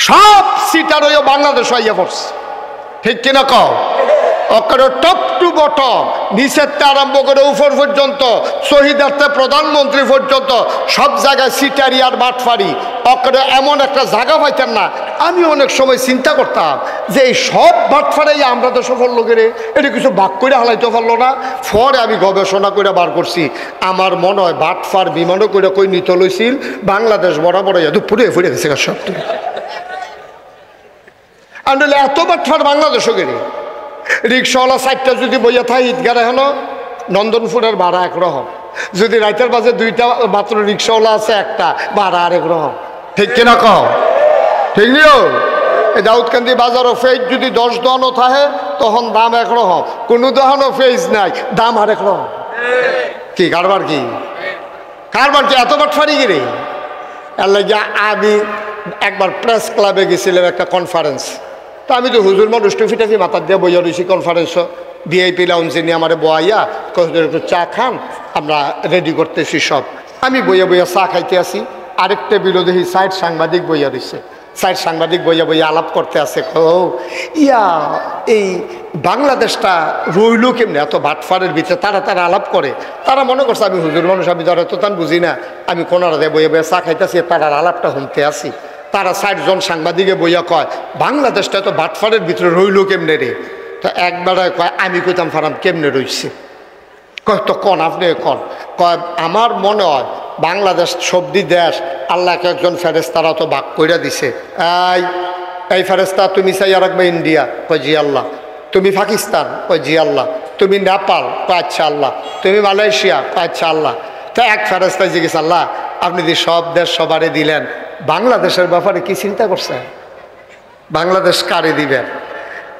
সব সিটার ওই বাংলাদেশ হইয়া পড়ছে, ঠিক কিনা কও? ওখানে টপ টু বটম, নিচের থেকে আরম্ভ করে উপর পর্যন্ত, শহীদার্থে প্রধানমন্ত্রী পর্যন্ত সব জায়গায় সিটারি আর বাটফারি। ওখানে এমন একটা জায়গা পাইতেন না। আমি অনেক সময় চিন্তা করতাম যে এই সব বাটফারাই আমরা তো সফল লোকের, এটা কিছু বাক করে হালাইতে পারলো না। পরে আমি গবেষণা করে বার করছি, আমার মনে হয় বাটফার বিমানও করে কই নিতে লইছিল, বাংলাদেশ বরাবর দুপুরে ফুরে গেছে সব। আনলে এত বাটফার বাংলাদেশও গেলে রিক্সাওয়ালা সাইডটা যদি বইয়া থাকে ঈদগার হেন নন্দনপুরের ভাড়া একরকম, যদি রাইতের বাজে দুইটা মাত্র রিক্সাওয়ালা আছে একটা ভাড়া আরেক রকম, ঠিক কিনা কও? ঠিক নিও। এই দাউদকান্দি বাজারও ফেজ যদি 10 দোকানও থাকে তখন দাম একরকম, কোনো দোকানও ফেজ নাই, দাম আরেক রকম। কি কারবার কি কারবার কি এত বাটফারি গিরে? এর লাগে আমি একবার প্রেস ক্লাবে গেছিলাম একটা কনফারেন্স। তো আমি তো হুজুর মানুষ টুফিটাফি মাথার দিয়ে বইয়া রয়েছি কনফারেন্সও, ভিআইপি লাউঞ্জে নিয়ে আমার বয়াইয়া একটু চা খান, আমরা রেডি করতেছি সব। আমি বইয়া বইয়া চা খাইতে আসি, আরেকটা বিরোধী সাইড সাংবাদিক বইয়া রয়েছে, সাইড সাংবাদিক বইয়া বইয়া আলাপ করতে আছে। ইয়া এই বাংলাদেশটা রইল কেমনি এত বাটফারের ভিতরে? তারা আলাপ করে, তারা মনে করছে আমি হুজুর মানুষ, আমি ধর এত তান বুঝি না, আমি কোনারা দিয়ে বইয়া বইয়া চা খাইতেছি, তারার আলাপটা শুনতে আসি। তারা 60 জন সাংবাদিকে বইয়া কয় বাংলাদেশটা এত বাটফারের ভিতরে রইল কেমনে রে? তো একবার কয় আমি কইতাম ফারাম কেমনে রইছে? কয় তো কন আপনি কন। কয় আমার মনে হয় বাংলাদেশ সবদি দেশ, আল্লাহকে একজন ফেরেস্তারা তো বাক কইরা দিছে। এই ফেরেস্তা তুমি চাইয়া রাখবে ইন্ডিয়া? কয় জি আল্লাহ। তুমি পাকিস্তান? কয় জি আল্লাহ। তুমি নেপাল? কয় আচ্ছা আল্লাহ। তুমি মালয়েশিয়া? কয় আচ্ছা আল্লাহ। তো এক ফেরেস্তায় জিজ্ঞেস, আল্লাহ আপনি যে সব দেশ সবারে দিলেন, বাংলাদেশের ব্যাপারে কি চিন্তা করছেন? বাংলাদেশ কারে দিবেন?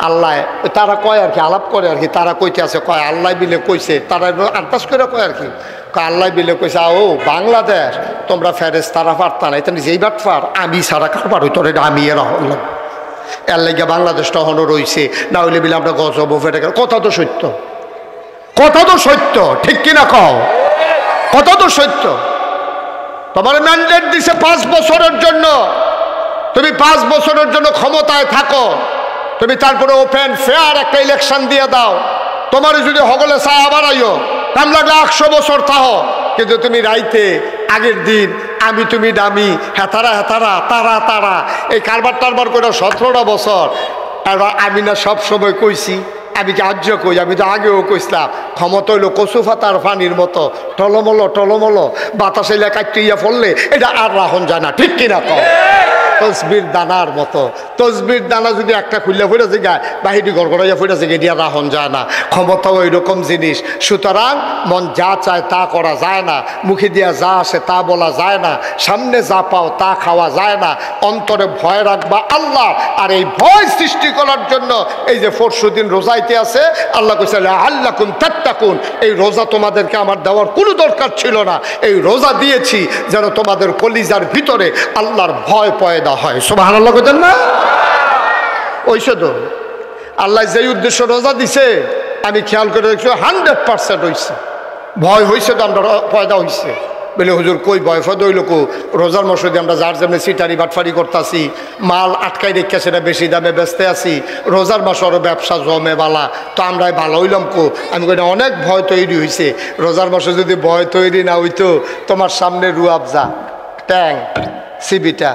আল্লাহ। তারা কয় আর কি, আলাপ করে আর কি, তারা কইতে আছে, কয় আল্লাহ বিলে কইছে, তারা আন্দাজ করে কয় আর কি, কয় আল্লাহ বিলে কইছে ও বাংলাদেশ তোমরা ফেরেস তারা পারতা না, এটা যেই বাটফার আমি ছাড়া কারবার হইতো রে, আমি এর হলাম। এর লাগে বাংলাদেশটা হনো রয়েছে, না হইলে বিলে আমরা গজব ফেটে গেল। কথা তো সত্য, কথা তো সত্য, ঠিক কিনা কও? কথা তো সত্য। তোমার ম্যান্ডেট দিছে 5 বছরের জন্য, তুমি 5 বছরের জন্য ক্ষমতায় থাকো, তুমি তারপরে ওপেন ফেয়ার একটা ইলেকশন দিয়ে দাও। তোমার যদি হগলে চায় আবার আইও, তাম লাগলে 100 বছর থাকো, কিন্তু তুমি রাইতে আগের দিন আমি তুমি দামি হেতারা হেতারা তারা তারা এই কারবার টারবার করে 17টা বছর। আর আমি না সব সময় কইছি, আমি কি আজ্য কই? আমি তো আগেও কইছিলাম ক্ষমতা হইলো কচু ফাতার পানির মতো, টলমলো টলমলো, বাতাস এলে কাটিয়া পড়লে এটা আর রাখুন যায় না, ঠিক কিনা কও? তসবির দানার মতো, তসবির দানা যদি একটা খুললে ফুটেছে গায়ে বাহিরি গড়গড়াইয়া ফুটেছে গিয়ে রাহন যায় না। ক্ষমতাও ওই রকম জিনিস। সুতরাং মন যা চায় তা করা যায় না, মুখে দিয়া যা আসে তা বলা যায় না, সামনে যা পাও তা খাওয়া যায় না। অন্তরে ভয় রাখবা আল্লাহ, আর এই ভয় সৃষ্টি করার জন্য এই যে 40 দিন রোজাইতে আছে, আল্লাহ কইছে আল্লাকুম তাত্তাকুন, এই রোজা তোমাদেরকে আমার দেওয়ার কোনো দরকার ছিল না, এই রোজা দিয়েছি যেন তোমাদের কলিজার ভিতরে আল্লাহর ভয় পয়দা হয়। সুবহানাল্লাহ কইতেন না? ওইসে তো আল্লাহ যেই উদ্দেশ্য রোজা দিছে আমি খেয়াল করে দেখছি 100% হয়েছে। ভয় হয়েছে তো আমরা পয়দা হয়েছে বলে হুজুর কই ভয় ফয়দা হইল কো? রোজার মসজিদে আমরা যার যেমনি সিটারি বাটফারি করতেছি, মাল আটকাই রেখে সেটা বেশি দামে বেচতে আসি, রোজার মাস আরও ব্যবসা জমে বালা, তো আমরা ভালো হইলাম কো? আমি কই অনেক ভয় তৈরি হয়েছে। রোজার মাসে যদি ভয় তৈরি না হইতো, তোমার সামনে রুয়াবজা, ট্যাং, সিবিটা,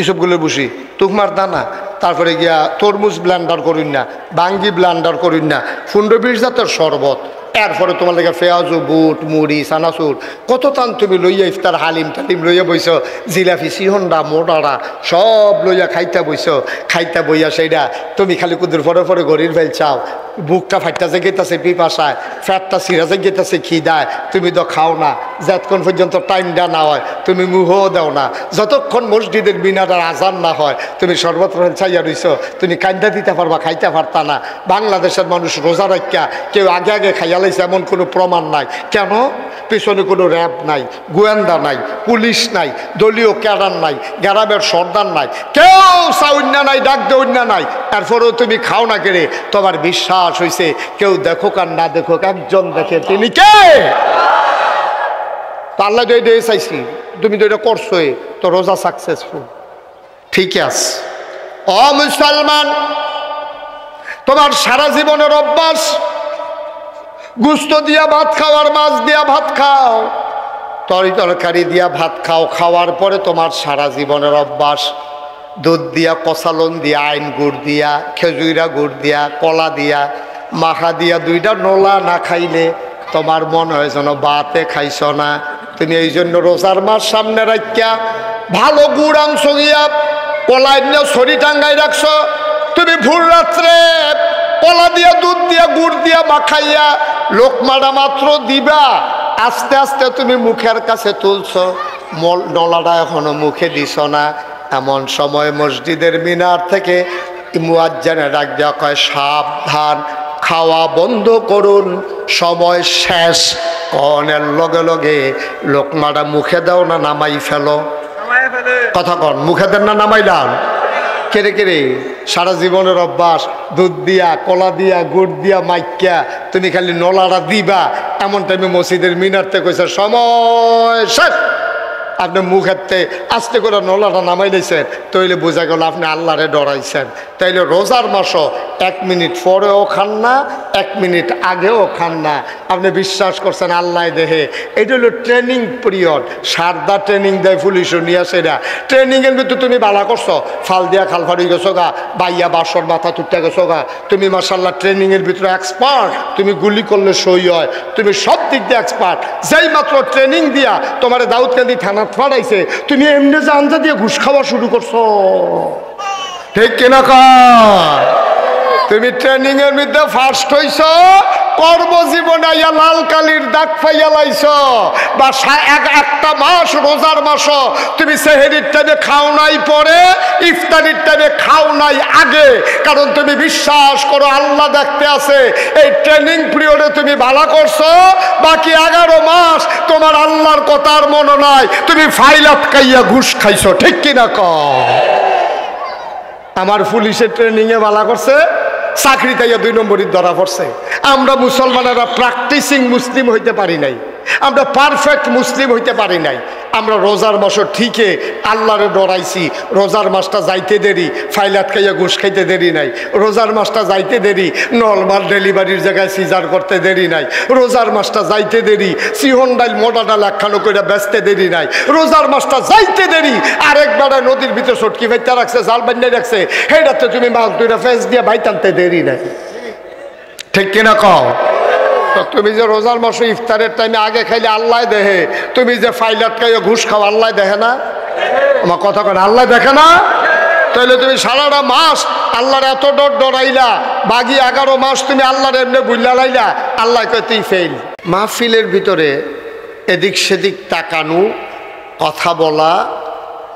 এসবগুলো বসি, তুকমার দানা, তারপরে গিয়া তরমুজ ব্লান্ডার করুন না, বাঙ্গি ব্লান্ডার করুন না, 15-20 জাতের শরবত, এরপরে তোমার লেগে পেঁয়াজু, বুট, মুড়ি, চানাচুর, কত টান তুমি লইয়া ইফতার হালিম টালিম লইয়া বইছ, জিলাপি, সিহন্ডা, মোটারা সব লইয়া খাইতে বইছ। খাইতে বইয়া সেইটা তুমি খালি কুদুর পরে পরে গরির ফেল চাও, বুকটা ফাইটা জেগেতেছে পিপাসায়, ফ্যাটটা সিরা জেগেতেছে খিদায়, তুমি তো খাও না। যতক্ষণ পর্যন্ত টাইমটা না হয় তুমি মুহও দাও না, যতক্ষণ মসজিদের বিনাটার আজান না হয় তুমি সর্বত্র চাইয়া রইছ। তুমি কান্দা দিতে পারবা, খাইতে পারতা না। বাংলাদেশের মানুষ রোজা রাখা কেউ আগে আগে খাইয়া লাইছে এমন কোনো প্রমাণ নাই। কেন? পিছনে কোনো র্যাব নাই, গোয়েন্দা নাই, পুলিশ নাই, দলীয় ক্যাডার নাই, গ্রামের সর্দার নাই, কেউ চাউন্যা নাই, ডাক দেউন্যা নাই, এরপরেও তুমি খাও না কেড়ে। তোমার বিশ্বাস হয়েছে কেউ দেখুক আর না দেখুক, একজন দেখে, তিনি কে? আল্লাহ তো এটা চাইছি, তুমি তো এটা করছোই, তো রোজা সাকসেসফুল, ঠিক আছে। ও মুসলমান, তোমার সারা জীবনের অভ্যাস গুস্ত দিয়া ভাত খাও আর মাছ দিয়া ভাত খাও, তরকারি দিয়া ভাত খাও, খাওয়ার পরে তোমার সারা জীবনের অভ্যাস দুধ দিয়া, কষালন দিয়া, আইন গুড় দিয়া, খেজুরা গুড় দিয়া, কলা দিয়া, মাখা দিয়া দুইটা নোলা না খাইলে তোমার মনে হয় যেন বাতে খাইছ না। তুমি এই জন্য রোজার মাস সামনে রাখিয়া ভালো গুড় আংশ গিয়া কলাই নিয়ে ছড়ি টাঙ্গাই রাখছ, তুমি ভোর রাত্রে কলা দিয়া, দুধ দিয়া, গুড় দিয়া মাখাইয়া লোকমাটা মাত্র দিবা, আস্তে আস্তে তুমি মুখের কাছে তুলছ, নলাটা এখনো মুখে দিছ না। এমন সময় মসজিদের মিনার থেকে মুয়াজ্জিনে ডাক দেওয়া কয়, সাবধান, খাওয়া বন্ধ করুন, সময় শেষ। কনের লগে লগে লোকমাটা মুখে দাও না নামাই ফেলো? কথা কন, মুখে দেন না নামাইলাম? কেড়ে কেড়ে সারা জীবনের অভ্যাস দুধ দিয়া, কলা দিয়া, গুড় দিয়া মাইকা তুমি খালি নলাটা দিবা, এমন টাইমে মসজিদের মিনারতে কইছে সময় শেষ। আপনি মুখেরতে আস্তে করে নলাটা নামাই দিয়েছেন, তাইলে বোঝা গেল আপনি আল্লাহরে ডরাইছেন। তাইলে রোজার মাসও 1 মিনিট পরেও খান না, 1 মিনিট আগেও খান না। আপনি বিশ্বাস করছেন আল্লাহ দেহে? এটা হলো ট্রেনিং পিরিয়ড। সারদা ট্রেনিং দেয় পুলিশও নিয়ে আসে না। ট্রেনিংয়ের ভিতরে তুমি বালা করছো, ফাল দিয়া খাল ফাড়ি গেছো গা, বাইয়া বাসর মাথা তুটতে গেছো গা, তুমি মাশাল্লাহ ট্রেনিংয়ের ভিতরে এক্সপার্ট। তুমি গুলি করলে সই হয়, তুমি সব দিক দিয়ে এক্সপার্ট। যেই মাত্র ট্রেনিং দিয়া তোমার দাউদকান্দি থানা ফাড়াইছে, তুমি এমনি জানজা দিয়ে ঘুষ খাওয়া শুরু করছো, ঠিক কিনা কর? তুমি ট্রেনিং এর মধ্যে ফার্স্ট হইছ, কর্মজীবনে আইয়া লাল কালির দাগ পাইয়া লাইছ, বা একটা মাস রোজার মাস তুমি সেহেরির টাইমে খাও নাই পরে, ইফতারির টাইমে খাও নাই আগে, কারণ তুমি বিশ্বাস করো আল্লাহ দেখতে আছে। এই ট্রেনিং পিরিয়ডে তুমি ভালো করছো, বাকি 11 মাস তোমার আল্লাহর কথার মনে নাই, তুমি ফাইল আটকাইয়া ঘুষ খাইছো, ঠিক কিনা কর? আমার পুলিশের ট্রেনিংয়ে ভালো করছে, চাকরি তাইয়া 2 নম্বরই ধরা পড়ছে। আমরা মুসলমানেরা প্র্যাকটিসিং মুসলিম হইতে পারি নাই, আমরা পারফেক্ট মুসলিম হইতে পারি নাই। আমরা রোজার মাস ঠিকই আল্লাহরে ডরাইছি, রোজার মাসটা যাইতে দেরি, ফাইলাত খাইয়া ঘুষ খাইতে দেরি নাই। রোজার মাসটা যাইতে দেরি, নর্মাল ডেলিভারির জায়গায় সিজার করতে দেরি নাই। রোজার মাসটা যাইতে দেরি, সিহন ডাইল মোটা ডাল একখানো করে বেচতে দেরি নাই। রোজার মাসটা যাইতে দেরি, আরেকবার নদীর ভিতরে সটকি ভাইতে রাখছে, জাল বান্ধাই রাখছে, হেটাতে তুমি মাছ দুইটা ফেস দিয়ে ভাই টানতে দেরি নাই, ঠিক কিনা কও? তুমি যে রোজার মাসে ইফতারের টাইমে আগে খাইলে আল্লাহ দেহে, তুমি যে ফাইলাত খাইয়া ঘুষ খাও আল্লাহ দেখে না? আমার কথা কেন, আল্লাহ দেখে না? তাহলে তুমি সারাটা মাস আল্লাহর এত ডরাইলা, বাকি 11 মাস তুমি আল্লাহর এমনি বুঝলা লাইলা, আল্লাহ কয় তুই ফেল। মাহফিলের ভিতরে এদিক সেদিক তাকানো, কথা বলা,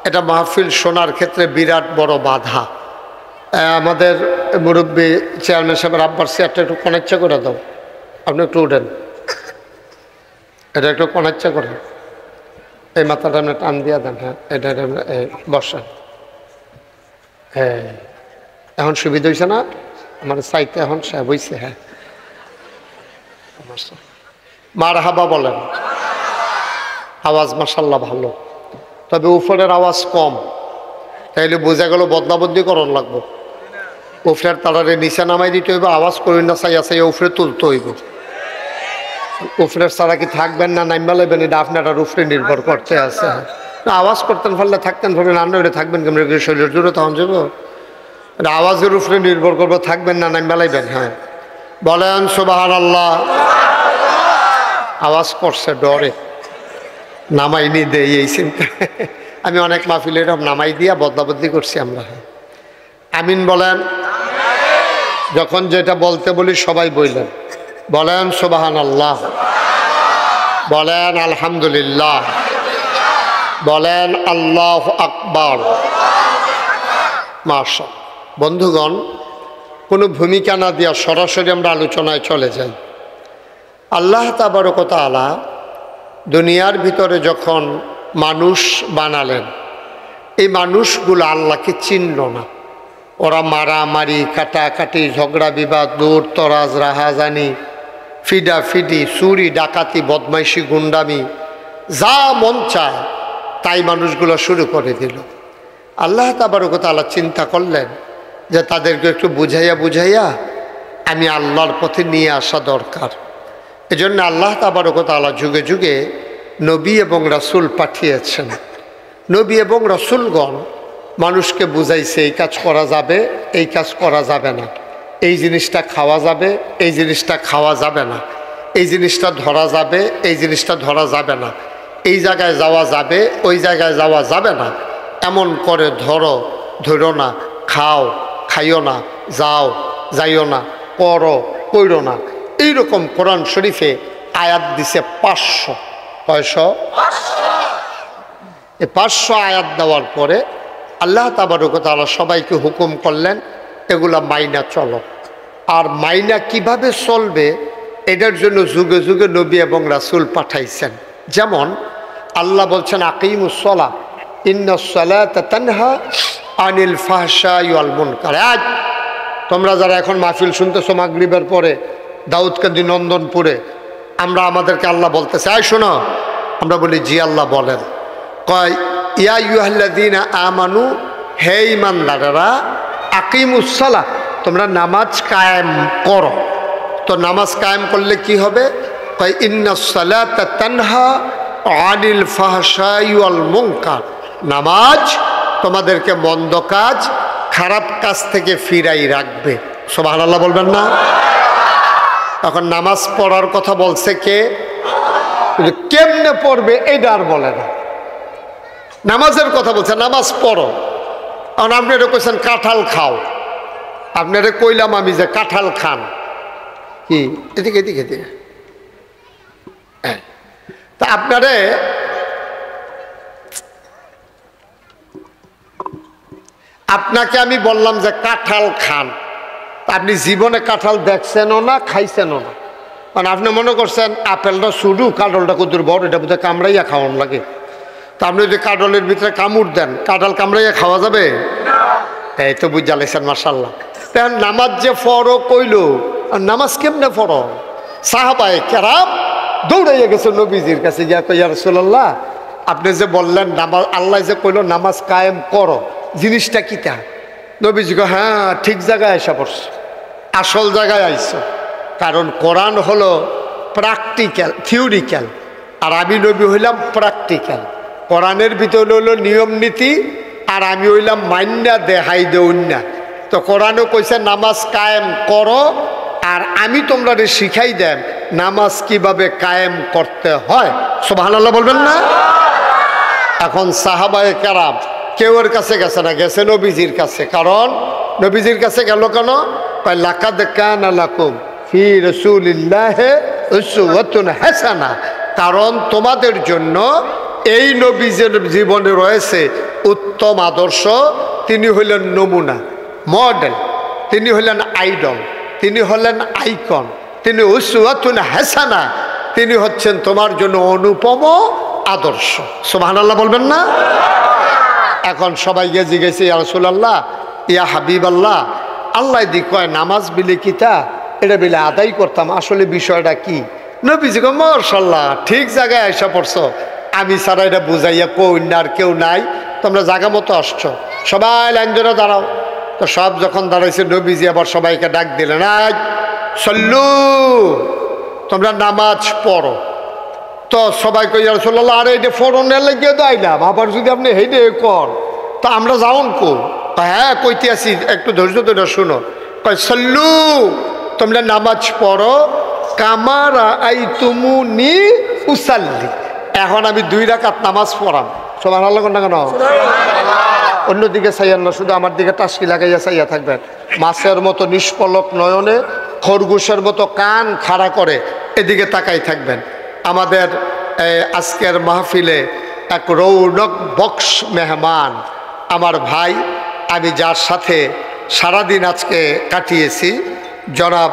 এটা মাহফিল শোনার ক্ষেত্রে বিরাট বড় বাধা। আমাদের মুরব্বী চেয়ারম্যান সাহেবের আব্বার চেয়ারটা একটু কনেচ্ছা করে দাও, আপনি একটু উঠেন, এটা একটু কনেচ্ছা করেন, এই মাথাটা আপনি টান দিয়া দেন। হ্যাঁ, এটা বসেন। হ্যাঁ, এখন সুবিধা হয়েছে না? আমার চাইতে এখন সাহেব হয়েছে। হ্যাঁ, মারহাবা বলেন। আওয়াজ মাশাল্লাহ ভালো, তবে উপরের আওয়াজ কম, তাইলে বোঝা গেল বদলাবদলি করণ লাগবো। উফরের তারারে নিচে নামাই দিতে হইব, আওয়াজ করি না চাইয়া চাইয়া উফরে তুলতে হইব। উফরের ছাড়া কি থাকবেন না নাইমা লাইবেন, এটা আপনার উফরে নির্ভর করতে আছে। আওয়াজ করতেন পারলে থাকতেন পারবেন, আন্না ওটা থাকবেন কেমন শরীরের জোরে তখন যাব, এটা আওয়াজের উপরে নির্ভর করবো, থাকবেন না নাইমা লাইবেন। হ্যাঁ বলেন সুবহানাল্লাহ। আওয়াজ করছে ডরে, নামাইনি দে এই চিন্তা। আমি অনেক মাহফিলে এরকম নামাই দিয়া বদলাবদলি করছি আমরা। আমিন বলেন। যখন যেটা বলতে বলি সবাই বললেন, বলেন সুবহানাল্লাহ, বলেন আলহামদুলিল্লাহ, বলেন আল্লাহু আকবার। মাশাআল্লাহ। বন্ধুগণ, কোনো ভূমিকা না দিয়া সরাসরি আমরা আলোচনায় চলে যাই। আল্লাহ তাবারক ওয়া তাআলা দুনিয়ার ভিতরে যখন মানুষ বানালেন, এই মানুষগুলো আল্লাহকে চিনল না। ওরা মারামারি, কাটাকাটি, ঝগড়া বিবাদ, দৌড় তরাজ, রাহাজানি, ফিডাফিডি, চুরি ডাকাতি, বদমাইশি, গুন্ডামি, যা মন চায় তাই মানুষগুলো শুরু করে দিল। আল্লাহ তাবারক ওয়া তাআলা চিন্তা করলেন যে তাদেরকে একটু বুঝাইয়া আমি আল্লাহর পথে নিয়ে আসা দরকার। এজন্য আল্লাহ তাবারক ওয়া তাআলা যুগে যুগে নবী এবং রাসূল পাঠিয়েছেন। নবী এবং রাসূলগণ মানুষকে বুঝাইছে এই কাজ করা যাবে, এই কাজ করা যাবে না, এই জিনিসটা খাওয়া যাবে, এই জিনিসটা খাওয়া যাবে না, এই জিনিসটা ধরা যাবে, এই জিনিসটা ধরা যাবে না, এই জায়গায় যাওয়া যাবে, ওই জায়গায় যাওয়া যাবে না, এমন করে ধরো, ধরো না, খাও, খাইও না, যাও, যাইও না, করো, কইরো না। এইরকম কোরআন শরীফে আয়াত দিছে 500। কয়শো? এই 500 আয়াত দেওয়ার পরে আল্লাহ তাবারক ওয়া তাআলা সবাইকে হুকুম করলেন এগুলা মাইনা চলো। আর মাইনা কিভাবে চলবে এটার জন্য যুগে যুগে নবী এবং রাসূল পাঠাইছেন। যেমন আল্লাহ বলছেন আকিমুস সালাহ ইন্নাস সালাতা তানহা আনিল ফাহশাই ওয়াল মুনকার। আজ তোমরা যারা এখন মাহফিল শুনতেছো মাগরিবের পরে দাউদকান্দি নন্দনপুরে, আমরা আমাদেরকে আল্লাহ বলতেছে আয় শোনো, আমরা বলি জি আল্লাহ বলেন। কয় ইয়া আইয়ুহাল্লাযীনা আমানু, হে ঈমানদারেরা, আকিমুস সালাহ, তোমরা নামাজ কায়েম করো। তো নামাজ কায়েম করলে কি হবে? কয় ইন্নাস সালাতা তানহা আনিল ফাহশাই ওয়াল মুনকার, নামাজ তোমাদেরকে মন্দ কাজ, খারাপ কাজ থেকে ফিরাই রাখবে। সুবহানাল্লাহ বলবেন না? এখন নামাজ পড়ার কথা বলছে কে? কেমনে পড়বে এটা আর বলে না, নামাজের কথা বলছে, নামাজ পড়ো। কারণ আপনারা কইছেন কাঁঠাল খাও, আপনারা কইলাম আমি যে কাঁঠাল খান, কি এদিকে এদিকে এদিকে, তা আপনারে আপনাকে আমি বললাম যে কাঁঠাল খান, আপনি জীবনে কাঁঠাল দেখছেনও না, খাইছেনও না। মানে আপনি মনে করছেন আপেলটা শুরু, কাঁঠালটা কত বড়, এটা বোধহয় কামড়াইয়া খাওয়ান লাগে। তা আপনি যদি কাঁঠালের ভিতরে কামড় দেন, কাঁঠাল কামড়াইয়া খাওয়া যাবে? এই তো বুঝা লাইছেন, মাশাআল্লাহ। তেমন নামাজ যে ফরো কইলো, আর নামাজ কেমনে ফরো? সাহাবায়ে কেরাম দৌড়াইয়া গেছে নবীজির কাছে, গিয়া কই ইয়া রাসূলুল্লাহ, আপনি যে বললেন নামাজ, আল্লাহ যে কইলো নামাজ কায়েম করো, জিনিসটা কিটা? নবীজি কয় হ্যাঁ ঠিক জায়গায় আইসা পড়ছো, আসল জায়গায় আইছো। কারণ কোরআন হলো প্র্যাকটিক্যাল, থিওরিক্যাল, আর আমি নবী হইলাম প্র্যাকটিক্যাল। কোরআনের ভিতরে হলো নিয়ম নীতি, আর আমি হইলাম মান্না দেহাই দেউন্না। তো কোরআনও কইছে নামাজ কায়েম করো, আর আমি তোমরা শিখাই দেন নামাজ কিভাবে কায়েম করতে হয়। সুবহানাল্লাহ বলবেন না? এখন সাহাবায়ে কেরাম কেউ এর কাছে গেছে না, গেছে নবীজির কাছে। কারণ নবীজির কাছে গেল কেন? লাকাদ কানা লাকুম ফি রাসূলিল্লাহি উসওয়াতুন হাসানাহ, কারণ তোমাদের জন্য এই নবীজির জীবনে রয়েছে উত্তম আদর্শ। তিনি হলেন নমুনা, মডেল, তিনি হলেন আইডল, তিনি হলেন আইকন, তিনি উসওয়াতুন হাসানাহ, তিনি হচ্ছেন তোমার জন্য অনুপম আদর্শ। সুবহানাল্লাহ বলবেন না? এখন সবাই গিয়ে জিজ্ঞেস ইয়া রাসূলুল্লাহ, ইয়া হাবিবাল্লাহ, আল্লাহ দি কয় নামাজ বিলে কিতা, এটা বিলে আদায় করতাম, আসলে বিষয়টা কি? নবীজি কয় মাশাআল্লাহ ঠিক জায়গায় আইসা পড়ছো, আমি ছাড়া এটা বুঝাইয়া কই না আর কেউ নাই, তোমরা জায়গা মতো আসছো, সবাই লাইন ধরে দাঁড়াও। তো সব যখন দাঁড়াইছে নবীজি আবার সবাইকে ডাক দিলেন, আজ সল্লু, তোমরা নামাজ পড়ো। তো সবাই কই ইয়া রাসূলুল্লাহ, আরে এটা ফরনের লাগিয়ে তো আইলাম, আবার যদি আপনি হেঁটে কর তা আমরা যাওন কো? হ্যাঁ কইতে আসি, একটু ধৈর্য ধরে শুনো। কয় সল্লু, তোমরা নামাজ পড়ো কামারা আইতুমুনি উসাল্লি। এখন আমি 2 রাকাত নামাজ পড়াম। সুবহানাল্লাহ না কেন? অন্যদিকে চাইয়ান না, শুধু আমার দিকে টাসকি লাগাইয়া চাইয়া থাকবেন। মাছের মতো নিষ্পলক নয়নে, খরগোশের মতো কান খাড়া করে এদিকে তাকাই থাকবেন। আমাদের আজকের মাহফিলে এক রৌনক বক্স মেহমান, আমার ভাই, আমি যার সাথে সারাদিন আজকে কাটিয়েছি, জনাব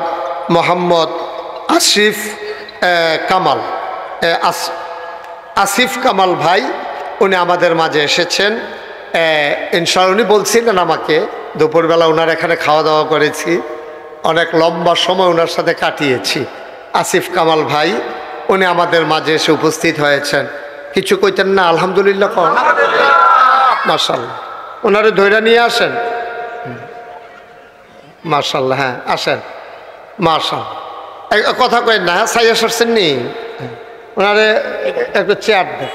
মোহাম্মদ আসিফ কামাল, আসিফ কামাল ভাই, উনি আমাদের মাঝে এসেছেন। ইনশাআল্লাহ উনি বলছিলেন আমাকে, দুপুরবেলা ওনার এখানে খাওয়া দাওয়া করেছি, অনেক লম্বা সময় ওনার সাথে কাটিয়েছি। আসিফ কামাল ভাই উনি আমাদের মাঝে এসে উপস্থিত হয়েছেন। কিছু কইতেন না? আলহামদুলিল্লাহ কন, মাশাআল্লাহ। ওনারে ধৈর্য নিয়ে আসেন। মার্শাল্লাহ, হ্যাঁ আসেন। মার্শাল্লাহ, কথা কই না, সাইয়া সরছেন নি, ওনারে একটু চেয়ার দেন।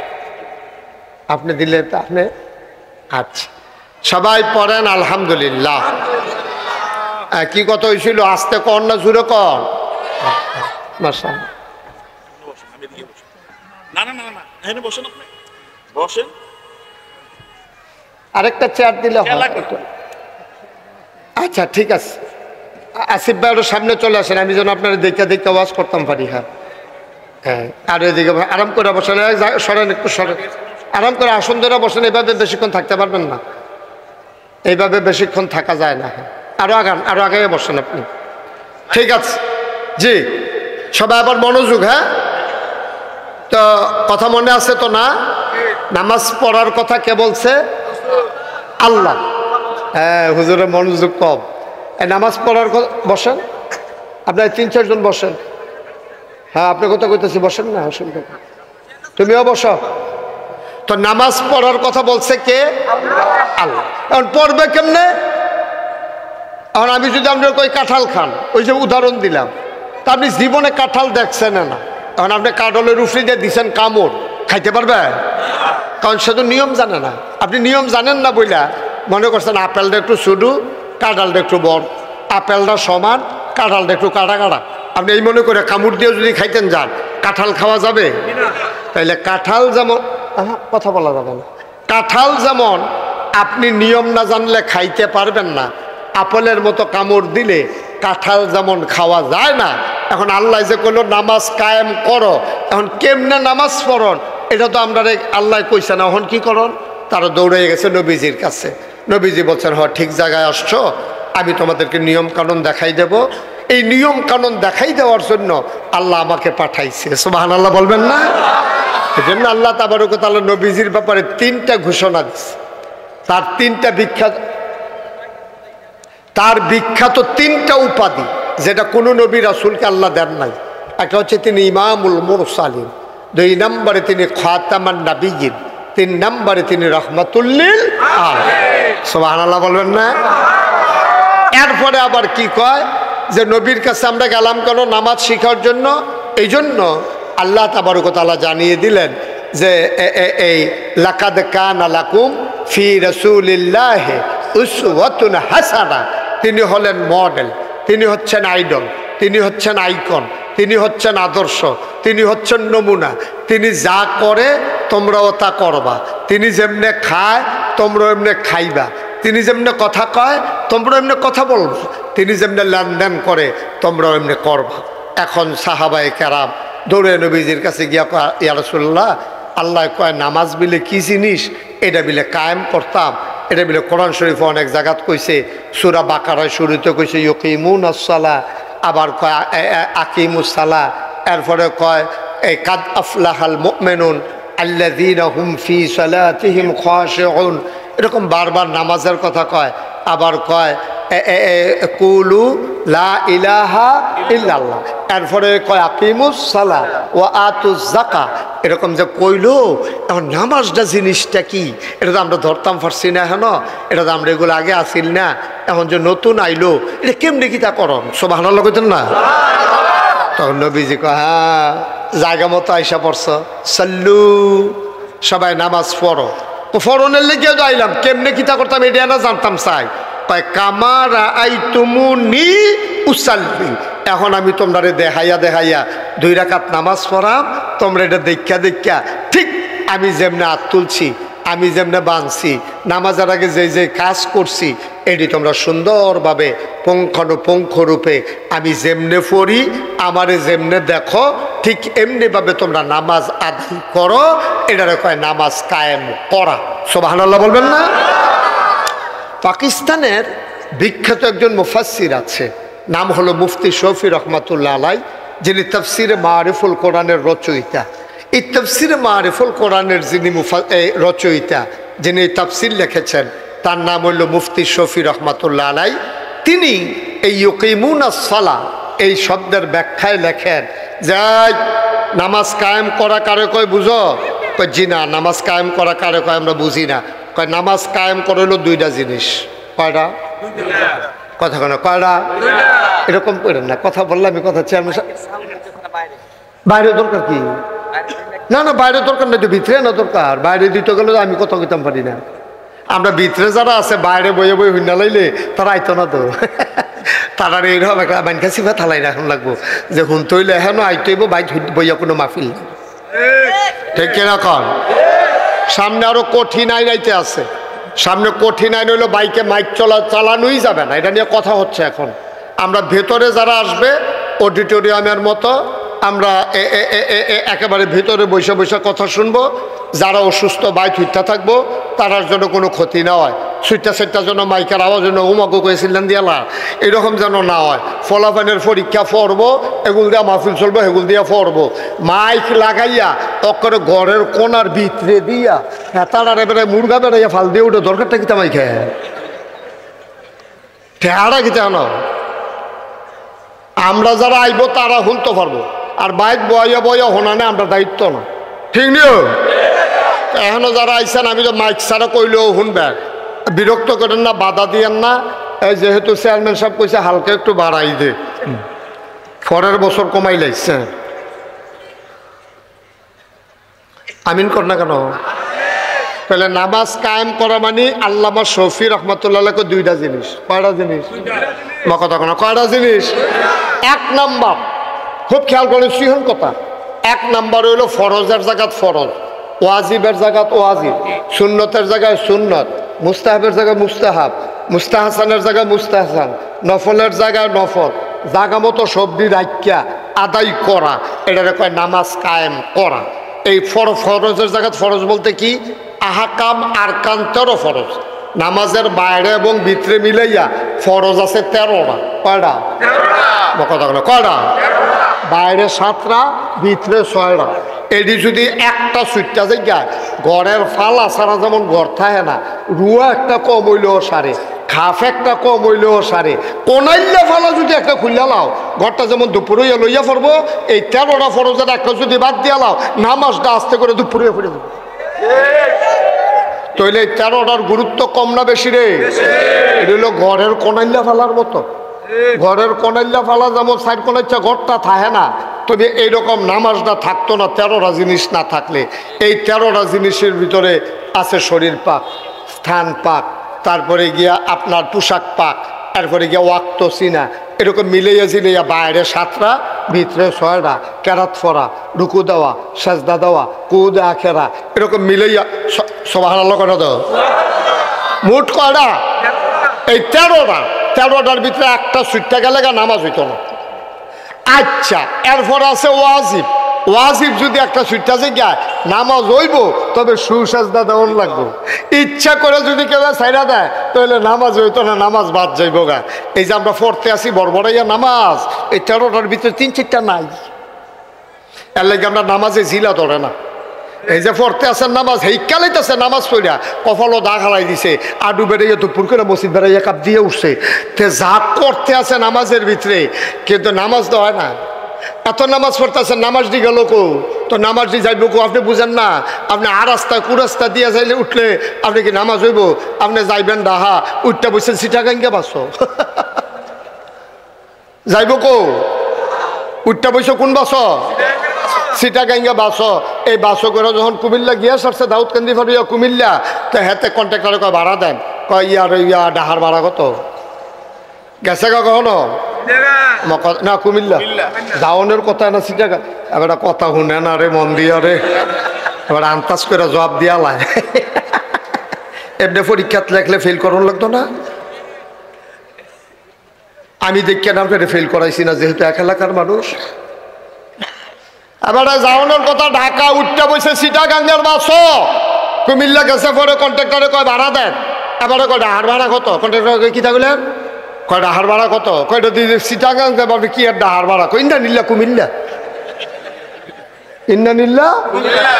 আপনি দিলে তো আপনি, আচ্ছা সবাই পড়েন আলহামদুলিল্লাহ। কি কথা হয়েছিল, আস্তে কর না জুড়ে কর। মাশাআল্লাহ, আরেকটা চেয়ার দিলে হয়। আচ্ছা ঠিক আছে, আসিফ ভাই ওর সামনে চলে আসেন, আমি যেন আপনার দেখে দেখে ওয়াজ করতাম পারি। হ্যাঁ হ্যাঁ, আর এদিকে আরাম করে বসেন, সরেন একটু সরেন, আরাম করে আসন ধরে বসেন। এইভাবে বেশিক্ষণ থাকতে পারবেন না, এইভাবে বেশিক্ষণ থাকা যায় না। হ্যাঁ আরো আগান, আরো আগে বসেন আপনি। ঠিক আছে জি, সবাই আবার মনোযোগ। হ্যাঁ তো কথা মনে আছে তো না? নামাজ পড়ার কথা কে বলছে? আল্লাহ। হ্যাঁ হুজুরের মনোযোগ কম। এই নামাজ পড়ার কথা, বসেন আপনার 3-4 জন বসেন। হ্যাঁ আপনি কথা কইতেছি, বসেন না, অসুবিধা, তুমিও বসো। তো নামাজ পড়ার কথা বলছে কে? আল্লাহ। এখন পড়বে কেমনে? এখন আমি যদি আপনার কই কাঁঠাল খান, ওই যে উদাহরণ দিলাম, তা আপনি জীবনে কাঁঠাল দেখছেন না, এখন আপনি কাঁঠালের উফরি দিয়ে দিচ্ছেন কামড়, খাইতে পারবে? কারণ সে তো নিয়ম জানে না। আপনি নিয়ম জানেন না বইলা মনে করছেন আপেলটা একটু ছোটো, কাঁঠালটা একটু বড়, আপেলটা সমান, কাঁঠালটা একটু কাটা কাটা। আপনি এই মনে করে কামড় দিয়ে যদি খাইতেন যান, কাঁঠাল খাওয়া যাবে? তাইলে কাঁঠাল যেমন, কথা বলা যাবে না, কাঁঠাল যেমন আপনি নিয়ম না জানলে খাইতে পারবেন না, আপেলের মতো কামড় দিলে কাঁঠাল যেমন খাওয়া যায় না। এখন আল্লাহ যে কইলো নামাজ কায়েম করো, এখন কেমনে নামাজ পড়ন এটা তো আমরা আল্লাহ কইছে না। এখন কি করন? তারা দৌড়ে গেছে নবীজির কাছে। নবীজি বলছেন, হ ঠিক জায়গায় আসছো, আমি তোমাদেরকে নিয়ম কানুন দেখাই দেব। এই নিয়ম কানুন দেখাই দেওয়ার জন্য আল্লাহ আমাকে পাঠাইছে। সুবহানাল্লাহ বলবেন না? এই জন্য আল্লাহ তাবারক ওয়া তাআলা নবীজির ব্যাপারে 3টা ঘোষণা দিচ্ছে। তার 3টা বিখ্যাত, তার বিখ্যাত 3টা উপাধি, যেটা কোনো নবী রাসূলকে আল্লাহ দেন নাই। একটা হচ্ছে তিনি ইমামুল মুরসালিন, 2 নম্বরে তিনি খাতামান নাবিয়্যিন, 3 নম্বরে তিনি রাহমাতুল লিল আলামিন। সুবহানাল্লাহ বলবেন না? এরপরে আবার কি কয় যে নবীর কাছে আমরা গেলাম কেন? নামাজ শেখার জন্য। এই জন্য আল্লাহ তাবারক ওয়া তাআলা জানিয়ে দিলেন যে এই লাকাদ কানা লাকুম ফি রাসূলিল্লাহি উসওয়াতুন হাসানা। তিনি হলেন মডেল, তিনি হচ্ছেন আইডল, তিনি হচ্ছেন আইকন, তিনি হচ্ছেন আদর্শ, তিনি হচ্ছেন নমুনা। তিনি যা করে তোমরাও তা করবা, তিনি যেমনে খায় তোমরা এমনি খাইবা, তিনি যেমনে কথা কয় তোমরা এমনি কথা বলবা, তিনি যেমনি লেনদেন করে তোমরাও এমনি করবা। এখন সাহাবায়ে কেরাম দৌড়ে নবীজির কাছে গিয়া কয়, ইয়া রাসূলুল্লাহ, আল্লাহ কয় নামাজ বিলে কি জিনিস, এটা বিলে কায়েম করতাম। এটা বিলে কোরআন শরীফে অনেক জায়গাত কইছে, সূরা বাকারায় শুরুতে কইছে ইউকিমুনাস সালাহ, আবার কয় আকিমুস সালাহ, এরপরে কয় এই কাদ আফলাহাল মুমিনুন আল্লাযীনা হুম ফি সালাতিহিম খাশিউন। এরকম বারবার নামাজের কথা কয়। আবার কয় কুলু লা ইলাহা ইল্লাল্লাহ, এরপরে কয় আকিমুস সালাহ ওয়া আতুজ যাকাত। এরকম যে কইলো, এখন নামাজটা জিনিসটা কি এটা তো আমরা ধরতাম পারছি না। এখন এটা তো আমরা এগুলো আগে আসিল না, এখন যে নতুন আইলো এটা কেমনি কি তা করন? সুবহানাল্লাহ কইতেন না? তখন নবীজি কয়, হ্যাঁ জায়গা মতো আইসা পড়ছ, সাল্লু, সবাই নামাজ পড়ো। ফরনের লেগে তো আইলাম, কেমনে কিতা করতাম এটা না জানতাম চাই। কয় কামারা আই তুমুনি উসাল্লি, এখন আমি তোমরা দেখাইয়া দেখাইয়া 2 রাকাত নামাজ পড়াম, তোমরা এটা দেখা দেখা ঠিক আমি যেমনে হাত তুলছি, আমি যেমনে বাঁধছি, নামাজের আগে যে যে কাজ করছি, এটি তোমরা সুন্দরভাবে পুঙ্খানুপুঙ্খ রূপে আমি যেমনে পড়ি, আমারে যেমনে দেখো, ঠিক এমনিভাবে তোমরা নামাজ আদায় করো। এটারে কয় নামাজ কায়েম করা। সুবহানাল্লাহ বলবেন না? পাকিস্তানের বিখ্যাত একজন মুফাসসির আছে, নাম হলো মুফতি শফি রহমাতুল্লাহ আলাই, যিনি তাফসিরে মারিফুল কোরআনের রচয়িতা। এই তাফসিরে মারিফুল কোরআনের যিনি রচয়িতা, যিনি তাফসির লিখেছেন, তার নাম হইল মুফতি শফি রহমাতুল্লাহ আলাই। তিনি এই ইউকিমুনাস সালাহ এই শব্দের ব্যাখ্যায় লেখেন যে নামাজ কায়েম করা কারে কয় বুঝো? কয় জি না, নামাজ কায়েম করা কারে কয় আমরা বুঝি না। কয় নামাজ কায়েম করলো দুইটা জিনিস। কয়টা? কথা কেন কয়টা? এরকম করেন না, কথা বললে আমি কথা চেয়ারম্যান বাইরে দরকার কি? না না বাইরে দরকার নাই তো, ভিতরে না দরকার। বাইরে দিতে গেলে আমি কথা কইতাম পারি না। আমরা ভিতরে যারা আছে বাইরে বইয়ে বই হুন্না লাইলে তারা আইতো না তো। তারা এইরকম একটা বাইনকা সিফা থালাই রাখুন লাগবো যে হুন তৈলে এখন আইতেইব বাইক বইয়া কোনো মাহফিল। ঠিক কিরকম? সামনে আরো কঠিন আইন আইতে আছে। সামনে কঠিন আইন হইলো বাইকে মাইক চালানোই যাবে না, এটা নিয়ে কথা হচ্ছে এখন। আমরা ভেতরে যারা আসবে অডিটোরিয়ামের মতো আমরা একেবারে ভেতরে বসে বসে কথা শুনবো। যারা অসুস্থ বাইক হইতে থাকবো তারার জন্য কোনো ক্ষতি না হয়। সুইটা সেটার জন্য মাইকের আওয়াজ জন্য উমাকে কয়েছিলেন দিয়ালা এরকম যেন না হয়। ফলাফানের পরীক্ষা পড়বো, এগুলো দিয়ে মাহফিল চলবো, এগুলো দিয়ে পড়বো। মাইক লাগাইয়া অক্ষরে ঘরের কোনার ভিতরে দিয়া তারা এবারে মুরগা বেড়াইয়া ফাল দিয়ে উঠে দরকারটা কিতা মাইকে ঠেহারা কিতা না। আমরা যারা আইব তারা শুনতে পারবো, আর বাইক বইয়া বইয়া হোনানে আমরা দায়িত্ব না। ঠিক নিও? এখনো যারা আইসেন আমি তো মাইক ছাড়া কইলেও শুনবেন, বিরক্ত করেন না, বাধা দিয়েন না। এই যেহেতু চেয়ারম্যান সাহেব কইছে হালকা একটু বাড়াই দে, পরের বছর কমাই লাগছে। আমিন কর না কেন? তাহলে নামাজ কায়েম করা মানে আল্লামা শফি রহমতুল্লাহকে দুইটা জিনিস। কয়টা জিনিস? কথা কোনো কয়টা জিনিস? এক নাম্বার, খুব খেয়াল করেন সিহন কথা, এক নাম্বার হইল ফরজের জায়গাত ফরজ, ওয়াজিবের জায়গাত ওয়াজিব, সুন্নতের জায়গায় সুন্নত, মুস্তাহাবের জায়গায় মুস্তাহাব, মুস্তাহাসানের জায়গায় মুস্তাহাসান, নফলের জায়গায় নফল, জায়গা মতো সবজি রাখিয়া আদায় করা, এটা কয় নামাজ কায়েম করা। এই ফরজের জায়গাত ফরজ বলতে কি? আহকাম আরকান 13 ফরজ। নামাজের বাইরে এবং ভিতরে মিলাইয়া ফরজ আছে 13টা। কয়টা? কথা বলো কয়টা? বাইরে 7টা, ভিতরে 6টা। এটি যদি একটা সুইটটা জায়গায় ঘরের ফালা ছাড়া যেমন ঘর থাকে না, রুয়া একটা কম হইলেও সারে, খাফ একটা কম হইলেও সারে, কোনাইল্লা ফালা যদি একটা খুললা লাও ঘরটা যেমন দুপুরে লইয়া পড়বো। এই 13টা ফরজের একটা যদি বাদ দিয়া লাও নামাজটা আস্তে করে দুপুরে পড়ে দেবো। তাইলে 13টার গুরুত্ব কম না বেশি রে? এটা হলো ঘরের কোনাইল্লা ফালার মতো। ঘরের কোনাইল্লা ফালা যেমন সাইড কোনাইচ্ছা ঘরটা থাকে না, তবে এইরকম নামাজটা থাকতো না 13টা জিনিস না থাকলে। এই 13টা জিনিসের ভিতরে আছে শরীর পাক, স্থান পাক, তারপরে গিয়া আপনার পোশাক পাক, তারপরে গিয়া ওয়াক্ত চিনা, এরকম মিলাইয়া জিলাইয়া বাইরে 7টা, ভিতরে 6টা, কেরাত ফরা, রুকু দেওয়া, সাজদা দেওয়া, কুদা আখেরা, এরকম মিলাইয়া সুবহানাল্লাহ করে দাও। মোট কয়টা? এই 13টা। 13টার ভিতরে একটা সুইটটা গেলে নামাজ হইতো না। আচ্ছা, এরপর আছে ওয়াজিব। ওয়াজিব যদি একটা সুইটটা জায়গায় নামাজ হইব, তবে সুসাজদা দেওয়ান লাগবো। ইচ্ছা করে যদি কেউ ছাইরা দেয় তাহলে নামাজ হইতো না, নামাজ বাদ যাইব গা। এই যে আমরা পড়তে আসি বড়বড়াইয়া নামাজ, এই 13টার ভিতরে 3-4টা নাই। এর লাগে আমরা নামাজে জিলা ধরে না। এই যে পড়তে আসেন নামাজ, হেইকালাইতেছে নামাজ পড়িয়া কপালও দা খালাই দিছে, আডু বেড়াইয়া দুপুর করে মসজিদ বেড়াইয়া কাপ দিয়ে উঠছে। তে যা করতে আছে নামাজের ভিতরে, কিন্তু নামাজ তো হয় না। এত নামাজ পড়তেছেন, নামাজ দি গেল কো? তো নামাজ দি যাইব কো? আপনি বুঝেন না? আপনি আর রাস্তা কুরাস্তা দিয়ে যাইলে উঠলে আপনি কি নামাজ হইব? আপনি যাইবেন ডাহা, উঠটা বসছেন সিটাগাঙ্গে বাসো যাইব কো? উঠটা বসে কোন বাস? সিটাগাঙ্গা বাস। এই বাসো করে যখন কুমিল্লা গিয়া সারছে দাউদকান্দি ফারিয়া কুমিল্লা, তো হেতে কন্ট্রাক্টরে কয় ভাড়া দেন, কয় ইয়া ডাহার ভাড়া কত? গেছে গা কখনো? না কুমিল্লা দাওনের কথা না সিটাগা। এবার কথা শুনে না রে, মন দিয়া রে, এবার আন্তাজ করে জবাব দিয়া লাই। এমনি পরীক্ষাত লেখলে ফেল করার লাগতো না? আমি দেখি না ফেল করাইছি না, যেহেতু এক এলাকার মানুষ। এবারে যাওয়ানোর কথা, ঢাকা উঠতে বসে সিটাগাঙ্গের বাস, কুমিল্লা গেছে পরে কন্ট্রাক্টরে কয় ভাড়া দেন। এবারে কয় ডাহার ভাড়া কত? কন্ট্রাক্টর কি থাকলেন? কয় ডাহার ভাড়া কত? কয়টা দিয়ে সিটাগাং যাবে কি আর ডাহার ভাড়া? কই ইন্না নিল্লা কুমিল্লা, ইন্না নিল্লা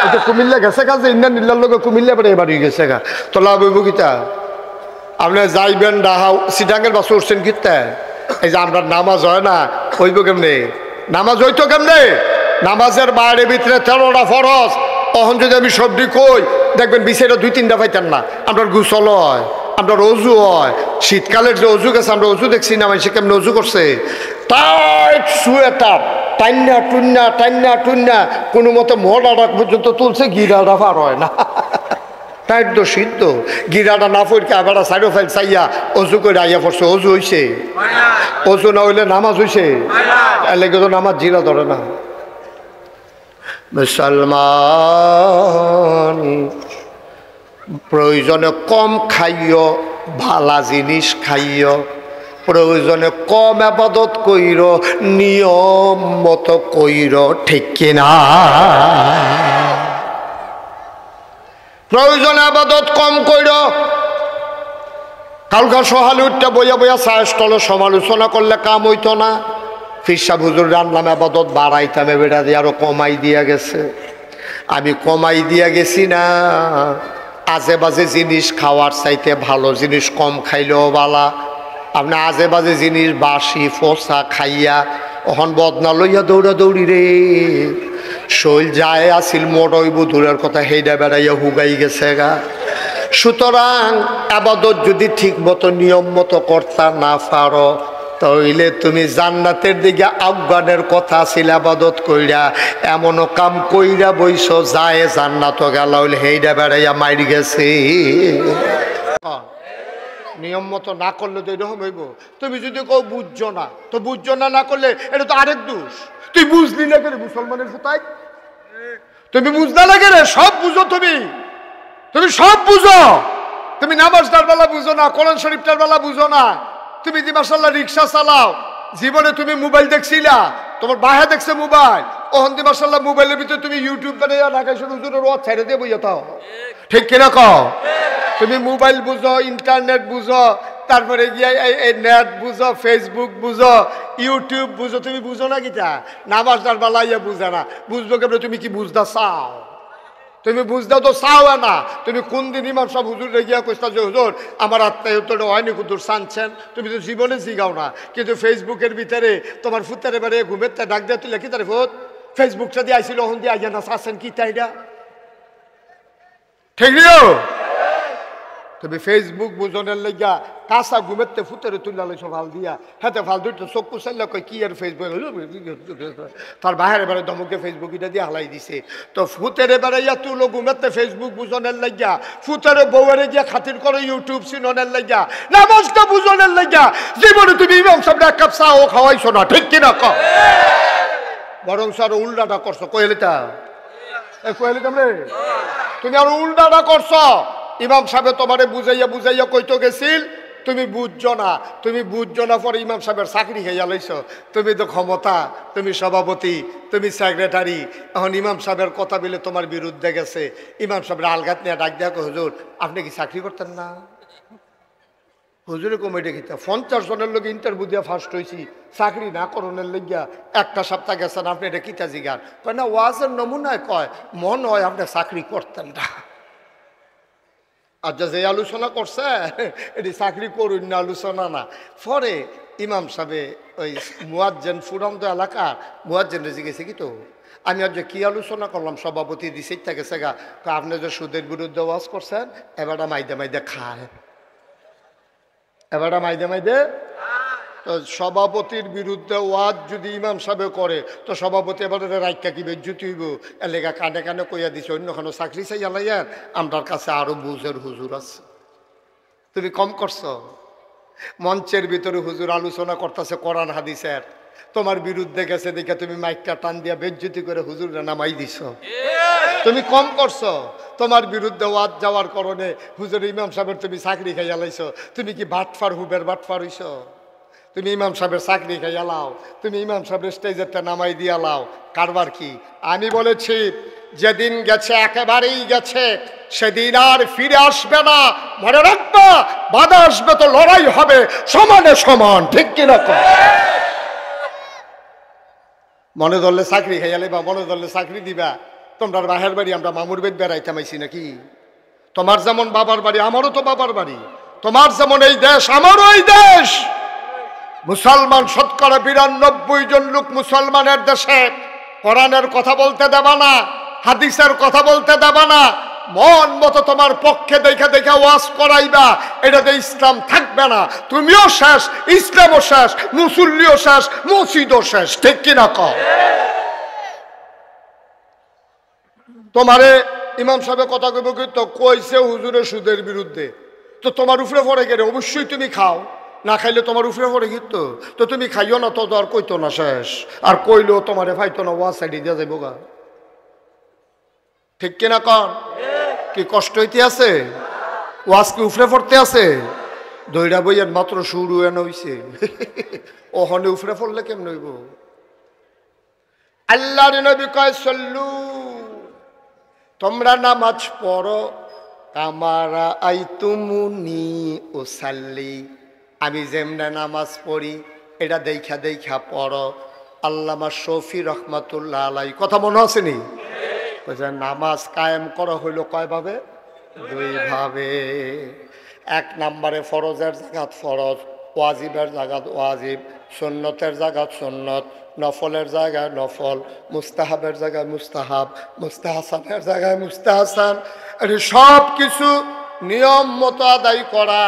এটা কুমিল্লা গেছে গা, যে ইন্না নিল্লার লোক কুমিল্লা পরে এবার গেছে গা। তো লাভ হইব কিতা? আপনি যাইবেন ডাহা, সিটাঙ্গের বাস উঠছেন কিতা? এই যে আমরা নামাজ হয় না, হইব কেমনে? নামাজ হইতো কেমনে? নামাজের বাইরে ভিতরে 13টা ফরজ, তখন যদি আমি সবজি কই দেখবেন বিষয়টা 2-3টা পাইতেন না। আপনার গোসল হয়, আপনার অজু হয়, শীতকালের যে অজু গেছে আমরা অজু দেখছি না, মানুষ কেমন অজু করছে, টাইট সোয়েটার টান্না টুন্না টান্না টুন্না কোনো মতো মোড়াটা পর্যন্ত তুলছে, গিরাটা পার হয় না। টাইট তো সিদ্ধ গিরাটা না পড়কে আবার সাইড ফাইল চাইয়া অজু করে আইয়া পড়ছে। অজু হইছে? অজু না হইলে নামাজ হইছে? লেগে তো নামাজ জিরা ধরে না। মুসলমান প্রয়োজনে কম খাইও, ভালা জিনিস খাইও, প্রয়োজনে কম আবাদত কইর, নিয়ম মতো কইর, ঠিক কিনা? প্রয়োজনে আবাদত কম কইর। কালকা সহালে উঠতে বইয়া বইয়া চায়ের স্টলে সমালোচনা করলে কাম হইতো না। ফিরসা হুজুর রান্নাম আবাদত বাড়াইতামে বেড়া দিয়ে আরো কমাই দিয়া গেছে। আমি কমাই দিয়া গেছি না, আজে বাজে জিনিস খাওয়ার চাইতে ভালো জিনিস কম খাইলেও বালা। আপনি আজে বাজে জিনিস বাসি ফোসা খাইয়া ওখান বদনা লইয়া দৌড়া দৌড়ি রে, শৈল যায় আসিল মোড়ইব দূরের কথা, হেইডা বেড়াইয়া হুগাই গেছে গা। সুতরাং আবাদত যদি ঠিক মতো নিয়ম মতো করতা না পারো, তাইলে তুমি জান্নাতের দিকে আহ্বানের কথা ছিল আবাদত কইরা, এমনও কাম কইরা বইস যায় জান্নাত গেল হইলে হেইডা বেড়াইয়া মাইর গেছে। নিয়ম মতো না করলে তো এরকম হইব। তুমি যদি কেউ বুঝছো না, তো বুঝছো না না করলে এটা তো আরেক দোষ। তুই বুঝলি না কেন মুসলমানের ফুতাই? তুমি বুঝনা লাগে রে, সব বুঝো তুমি, তুমি সব বুঝো। তুমি নামাজটার বেলা বুঝো না, কোরআন শরীফটার বেলা বুঝো না। তুমি যে মাশাআল্লাহ রিক্সা চালাও, জীবনে তুমি মোবাইল দেখছিলা? তোমার বাহে দেখছে মোবাইল, ওহন দি মাশাআল্লাহ মোবাইলের ভিতরে তুমি ইউটিউব বানাইয়া রাখাইছো, হুজুরের ওয়াজ ছেড়ে দিয়ে বইয়া থাও, ঠিক কিনা কও? তুমি মোবাইল বুঝো, ইন্টারনেট বুঝো, তারপরে গিয়া এই নেট বুঝো, ফেসবুক বুঝো, ইউটিউব বুঝো, তুমি বুঝো না কিটা? নামাজটার বেলা ইয়া বুঝা না, বুঝবো কেমন? তুমি কি বুঝদা চাও? তুমি বুঝদাও তো চাও না। তুমি কোন দিন ইমাম সাহেব হুজুর রেগিয়া কইতা যে হুজুর আমার আত্মায়তটা হয়নি হুজুর চানছেন, তুমি তো জীবনে জিগাও না। কিন্তু ফেসবুকের ভিতরে তোমার ফুতারে বারে ঘুমের তা ডাক দেওয়া তুলে কি তার ফুত ফেসবুকটা দিয়ে আইছিল, ওখান দিয়ে আইয়া না চাচ্ছেন কি তাইটা, ঠিক নিও? তুমি ফেসবুক বুঝনের লেগা কাঁচা ঘুমেতে ফুতেরে তুলে লাইছো ভাল দিয়া, হাতে ভাল দুইটা চক্ষু চাইলে কই কি আর ফেসবুক, তার বাহারে বেড়ে দমকে ফেসবুক এটা দিয়ে হালাই দিছে। তো ফুতেরে বেড়াইয়া তুলো ঘুমেতে ফেসবুক বুঝনের লাগিয়া, ফুতেরে বউরে গিয়া খাতির করো ইউটিউব চিননের লাগিয়া, নামাজটা বুঝনের লাগিয়া জীবনে তুমি ইমাম সাহেব এক কাপ চাও খাওয়াইছো না, ঠিক কিনা কও? বরং আরো উল্টাটা করছো। কইলিতা কইলিতাম রে, তুমি আরো উল্টাটা করছো। ইমাম সাহেব তোমারে বুঝাইয়া বুঝাইয়া কইতো গেছিল, তুমি বুঝছো না। তুমি বুঝছো না পরে ইমাম সাহেবের চাকরি খাইয়া লাইছো। তুমি তো ক্ষমতা, তুমি সভাপতি, তুমি সেক্রেটারি। এখন ইমাম সাহেবের কথা বলে তোমার বিরুদ্ধে গেছে। ইমাম সাহেবের আলগাত নিয়ে ডাক দেয়া, হুজুর আপনি কি চাকরি করতেন না? হুজুরে কমিটি খিতা 50 জনের লোক ইন্টারভিউ দিয়া ফার্স্ট হয়েছি, চাকরি না করণের লেগিয়া একটা সপ্তাহ গেছেন, আপনি এটা কিতা জিগান? কয় না ওয়াজের নমুনায় কয় মন হয় আপনি চাকরি করতেন না। আর যে আলোচনা করছে এটি চাকরি করুন না আলোচনা না। পরে ইমাম সাহেবে ওই মুয়াজ্জিন ফুরন্ত এলাকার মুয়াজ্জিন রেজি গেছে কি, তো আমি আজ যে কী আলোচনা করলাম, সভাপতি দিছে গেছে গা, আপনি যে সুদের বিরুদ্ধে ওয়াজ করছেন, এবারটা মাইদে মাইদে খায়, এবারটা মাইদে মাইদে। তো সভাপতির বিরুদ্ধে ওয়াজ যদি ইমাম সাহেব করে, তো সভাপতি এবারে রাইকা কি বেজ্জুতি হইব, এলাকা কানে কানে কইয়া দিছে অন্যখানে চাকরি চাই আলাইয়ার, আমার কাছে আরো বুঝের হুজুর আছে। তুমি কম করছো। মঞ্চের ভিতরে হুজুর আলোচনা করতেছে কোরআন হাদিসের, তোমার বিরুদ্ধে গেছে দেখে তুমি মাইকটা টান দিয়া বেজ্জুতি করে হুজুরে নামাই দিছ। তুমি কম করছো। তোমার বিরুদ্ধে ওয়াজ যাওয়ার কারণে হুজুর ইমাম সাহেবের তুমি চাকরি খাইয়া লাইছো। তুমি কি বাটফার হুবের বাটফার হইছ? তুমি ইমাম সাহেবের চাকরি খাইয়া লাও, তুমি ইমাম সাহেবের স্টেজেরটা নামাই দিয়া লাও, কারবার কি? আমি বলেছি যেদিন গেছে একেবারেই গেছে, সেদিন আর ফিরে আসবে না। মনে রাখবা, বাধা আসবে তো লড়াই হবে সমানে সমান, ঠিক কিনা? মনে ধরলে চাকরি খাইয়ালে বা মনে ধরলে চাকরি দিবা। তোমরা বাহের বাড়ি, আমরা মামুর বেদ বেড়াইতে মাইছি নাকি? তোমার যেমন বাবার বাড়ি আমারও তো বাবার বাড়ি, তোমার যেমন এই দেশ আমারও এই দেশ। মুসলমান শতকরা 92 জন লোক মুসলমানের দেশে। কোরআনের কথা বলতে দেবা না, হাদিসের কথা বলতে দেবা না, মন মতো তোমার পক্ষে দেখা দেখা ওয়াজ করাইবা, এটাতে ইসলাম থাকবে না। তুমিও শেষ, ইসলামও শেষ, মুসল্লিও শেষ, মসজিদও শেষ। ঠিক কিনা কও? তোমারে ইমাম সাহেব কথা কইব কি তো কইছে হুজুরের সুদের বিরুদ্ধে, তো তোমার উপরে পড়ে গেলে অবশ্যই তুমি খাও, না খাইলে তোমার উপরে পড়ে গিত, তো তুমি খাইও না, তো আর কইতো না শেষ, আর কইলেও তোমারে ফাইতো না, ওয়াজ সাইডে দিয়া যাইব গা। ঠিক কিনা কন? কি কষ্ট হইতে আছে? ওয়াজ কি উফরে পড়তে আছে? দইরা বইয়ের মাত্র শুরু এনে হইছে, ওহনে উফরে পড়লে কেমন হইব? আল্লাহর নবী কয় সল্লু, তোমরা নামাজ পড়ো কামারা আইতুমুনি উসাল্লি, আমি যেমনে নামাজ পড়ি এটা দেখা দেখা পড়ো। আল্লামা শফি রহমাতুল্লাহ আলাই কথা মনে আসেনি? নামাজ কায়েম করা হইল কয়ভাবে? দুই ভাবে। এক নম্বরে ফরজের জায়গাত ফরজ, ওয়াজিবের জায়গাত ওয়াজিব, সুন্নতের জায়গাত সুন্নত, নফলের জায়গায় নফল, মুস্তাহাবের জায়গায় মুস্তাহাব, মুস্তাহাসানের জায়গায় মুস্তাহাসান, সব কিছু নিয়ম মতো আদায় করা,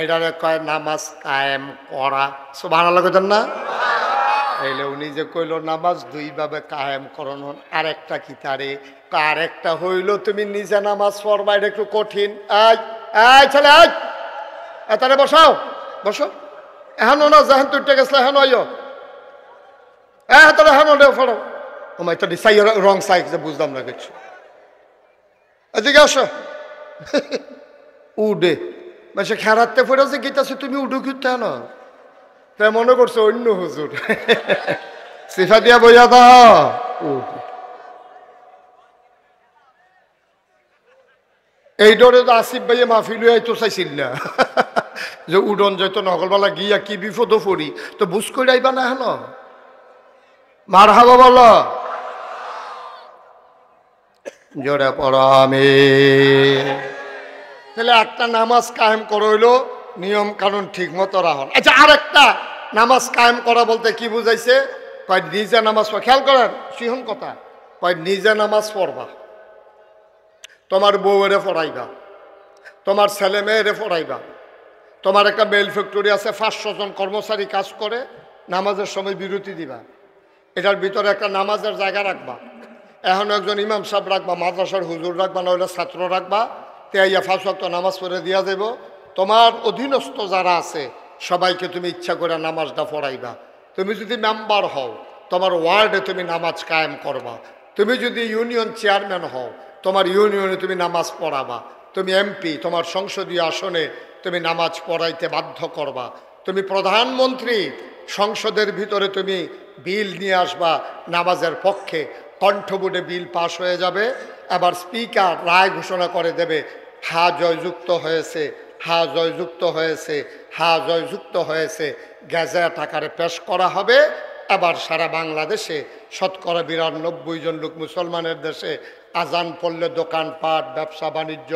এটারে কয় নামাজ কায়েম করা। সুবহানাল্লাহ কইতেন না? তাইলে উনি যে কইল নামাজ দুইভাবে কায়েম করণ, আরেকটা কি তারে? আরেকটা হইল তুমি নিজে নামাজ পড়বা, এটা একটু কঠিন। এই ছেলে, তারে বসাও, বসো। এখন না যাহেন তুইটা গেছিল, এখন আইও, তোরা এখন ফড়ো। ওমাই তো সাই রং সাই বুঝলাম না কিছু। এদিকে আসো। উডে মানে খেরাতে পড়েছে গীতাছে, তুমি উডু কিনতে না, তাই মনে করছো অন্য হুজুর। সিফা দিয়া বইয়া দাও। এই ডরে তো আসিফ ভাইয়ে মাহফিল হইতো চাইছিল না, যে উডন যাইতো নকলবেলা গিয়া কি বিপদও পড়ি, তো বুঝ করে আইবা না হেন। মার হাবা বলো জোরে পড়ো আমি। তাহলে একটা নামাজ কায়েম করা হইলো নিয়ম কানুন ঠিক মতো রাখুন। আচ্ছা, আর একটা নামাজ কায়েম করা বলতে কি বুঝাইছে? কয় নিজে নামাজ পড়া। খেয়াল করেন সিহন কথা, কয় নিজে নামাজ পড়বা, তোমার বউয়েরে পড়াইবা, তোমার ছেলে মেয়েরে পড়াইবা। তোমার একটা মেল ফ্যাক্টরি আছে, 500 জন কর্মচারী কাজ করে, নামাজের সময় বিরতি দিবা, এটার ভিতরে একটা নামাজের জায়গা রাখবা। এখন একজন ইমাম সাহেব রাখবা, মাদ্রাসার হুজুর রাখবা, না হলে ছাত্র রাখবা, তেইয়া 5 ওয়াক্ত নামাজ পড়ে দিয়া দেব। তোমার অধীনস্থ যারা আছে সবাইকে তুমি ইচ্ছা করে নামাজটা পড়াইবা। তুমি যদি মেম্বার হও, তোমার ওয়ার্ডে তুমি নামাজ কায়েম করবা। তুমি যদি ইউনিয়ন চেয়ারম্যান হও, তোমার ইউনিয়নে তুমি নামাজ পড়াবা। তুমি এমপি, তোমার সংসদীয় আসনে তুমি নামাজ পড়াইতে বাধ্য করবা। তুমি প্রধানমন্ত্রী, সংসদের ভিতরে তুমি বিল নিয়ে আসবা নামাজের পক্ষে, কণ্ঠবোর্ডে বিল পাশ হয়ে যাবে। আবার স্পিকার রায় ঘোষণা করে দেবে, হা জয়যুক্ত হয়েছে, হা জয়যুক্ত হয়েছে, হা জয়যুক্ত হয়েছে, গ্যাজেট আকারে পেশ করা হবে। আবার সারা বাংলাদেশে 92% জন লোক মুসলমানের দেশে আজান পড়লে দোকানপাট ব্যবসা বাণিজ্য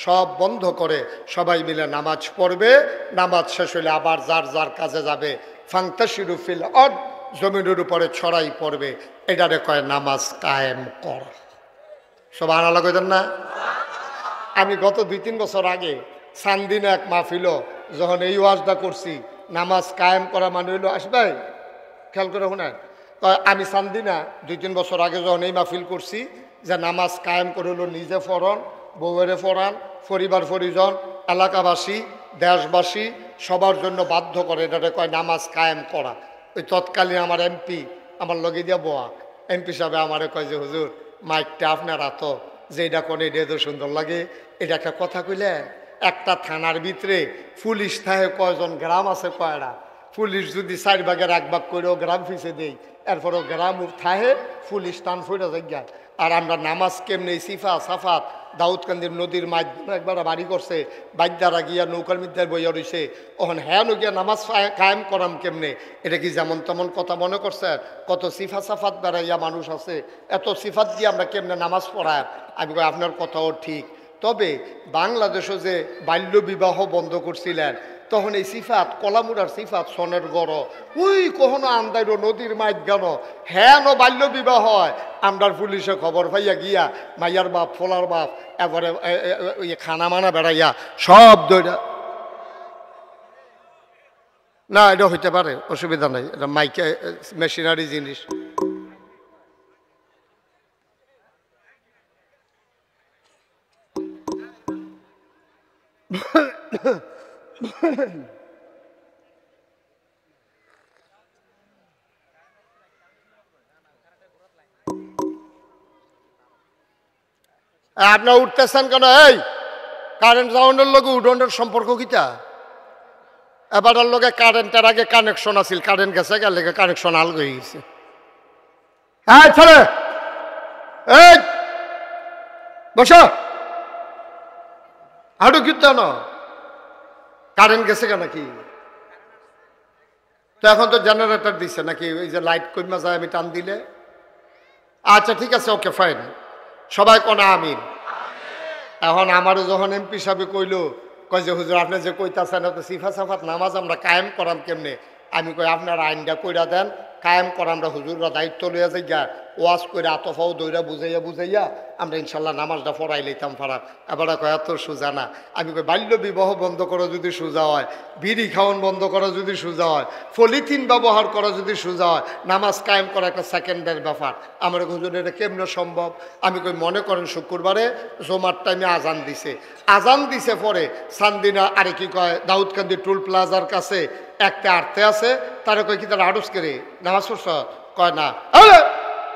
সব বন্ধ করে সবাই মিলে নামাজ পড়বে। নামাজ শেষ হলে আবার যার যার কাজে যাবে। ফাংতাশিরু ফিল আরদ, জমিনের উপরে ছড়াই পড়বে। এটারে কয় নামাজ কায়েম করা। সুবহানাল্লাহ কইতেন না? আমি গত 2-3 বছর আগে সান্দিনে এক মাহফিল, যখন এই ওয়াজটা করছি, নামাজ কায়েম করা মানে হইল, আসবে খেয়াল করে শোনেন, আমি সান্দিনা 2-3 বছর আগে যখন এই মাহফিল করছি, যে নামাজ কায়েম করে হলো নিজে ফরান, বউয়েরে ফরান, পরিবার পরিজন, এলাকাবাসী, দেশবাসী সবার জন্য বাধ্য করে, এটাকে কয় নামাজ কায়েম করা। ওই তৎকালীন আমার এমপি আমার লগে দিয়া বোয়া এমপি সাহেব আমারে কয় যে হুজুর মাইকটা আপনার হাতো, যে এটা কোন এটা তো সুন্দর লাগে, এটা একটা কথা কইলে, একটা থানার ভিতরে পুলিশ থাকে কয়জন, গ্রাম আছে কয়টা, পুলিশ যদি 4 ভাগের 1 ভাগ করেও গ্রাম ফিসে দেই, এরপরও গ্রাম থাহে পুলিশ টান ফইরা যায়। আর আমরা নামাজ কেমনে সিফা সাফাত দাউদকান্দির নদীর মাধ্যমে একবার বাড়ি করছে, বাদ্যারা গিয়া নৌকার মধ্যে বইয়া রয়েছে, ওখান হ্যাঁ গিয়া নামাজ কায়েম করাম কেমনে, এটা কি যেমন তেমন কথা মনে করছে? কত সিফা সাফাত বেড়াইয়া মানুষ আছে, এত সিফাত দিয়ে আমরা কেমনে নামাজ পড়ায়? আমি কই আপনার কথাও ঠিক, তবে বাংলাদেশে যে বাল্য বিবাহ বন্ধ করছিলেন, তখন এই সিফাত কলামুরার সিফাত সনের গড় ওই কখনো আন্দাইর নদীর মাইক গান হ্যাঁ বাল্য বিবাহ হয় আমরার পুলিশে খবর পাইয়া গিয়া মাইয়ার বাপ ফোলার বাপ এবারে খানা মানা বেড়াইয়া সব দইরা না এটা হইতে পারে অসুবিধা নাই এটা মাইকে মেশিনারি জিনিস আপনার উঠতেছেন কেন এই কারেন্ট যাওয়ানোর লগে উডনের সম্পর্ক কিটা এবারের লগে কারেন্টের আগে কানেকশন আছিল কারেন্ট গেছে গেলে কানেকশন আল হয়ে গেছে হ্যাঁ ছেলে এই বসো হাঁটু কিনতে না কারেন্ট গেছে কেন কি তো এখন তো জেনারেটর দিচ্ছে নাকি ওই যে লাইট কমা যায় আমি টান দিলে আচ্ছা ঠিক আছে ওকে ফাইন সবাই কোনা আমিন এখন আমারও যখন এমপি সাহেব কইলো কয় যে হুজুর আপনি যে কইতাছেন তো সিফা সাফাত নামাজ আমরা কায়েম করাম কেমনে আমি কই আপনার আইনটা কইরা দেন কায়েম করা আমরা হুজুররা দায়িত্ব লইয়া যাই গা ওয়াজ করে আতফাও দইরা বুঝাইয়া আমরা ইনশাল্লাহ নামাজটা পড়াই লইতাম ফারাক এবার কয় এত সোজা না আমি কই বাল্য বিবাহ বন্ধ করা যদি সোজা হয় বিড়ি খাওয়ান বন্ধ করা যদি সোজা হয় পলিথিন ব্যবহার করা যদি সোজা হয় নামাজ কায়েম করা একটা সেকেন্ডের ব্যাপার আমার হুজুর এটা কেমনে সম্ভব আমি কই মনে করেন শুক্রবারে জমার টাইমে আজান দিছে পরে সান্দিনা আরে কি কয় দাউদকান্দি টুল প্লাজার কাছে একটা আর্তে আছে তারা কয় কি তারা আড়স করে নামাজ পড়ছ কয় না